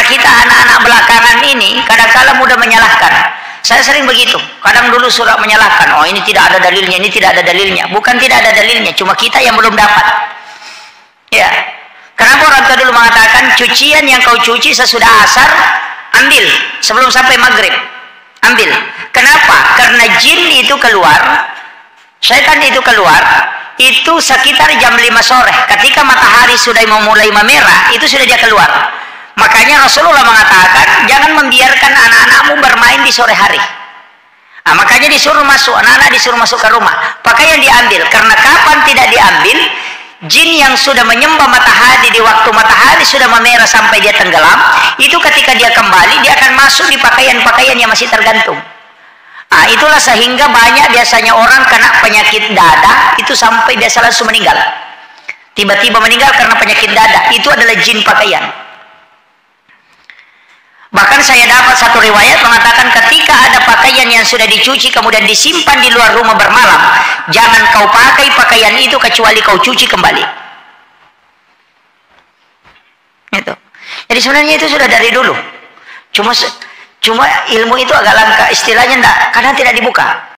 kita anak-anak belakangan ini kadang-kala mudah menyalahkan. Saya sering begitu. Kadang dulu suka menyalahkan. Oh, ini tidak ada dalilnya, ini tidak ada dalilnya. Bukan tidak ada dalilnya, cuma kita yang belum dapat. Ya. Kenapa orang tua dulu mengatakan cucian yang kau cuci sesudah asar ambil sebelum sampai maghrib. Ambil. Kenapa? Karena jin itu keluar, syaitan itu keluar, itu sekitar jam 5 sore. Ketika matahari sudah memulai memerah, itu sudah dia keluar. Makanya Rasulullah mengatakan, jangan membiarkan anak-anakmu bermain di sore hari. Nah, makanya disuruh masuk, anak-anak disuruh masuk ke rumah. Pakaian diambil, karena kapan tidak diambil, jin yang sudah menyembah matahari di waktu matahari sudah memerah sampai dia tenggelam, itu ketika dia kembali, dia akan masuk di pakaian-pakaian yang masih tergantung. Nah, itulah sehingga banyak biasanya orang kena penyakit dada, itu sampai biasa langsung meninggal. Tiba-tiba meninggal karena penyakit dada, itu adalah jin pakaian. Bahkan saya dapat satu riwayat mengatakan ketika ada pakaian yang sudah dicuci kemudian disimpan di luar rumah bermalam, jangan kau pakai pakaian itu kecuali kau cuci kembali. Itu. Jadi sebenarnya itu sudah dari dulu. Cuma ilmu itu agak langka, istilahnya enggak, kadang tidak dibuka.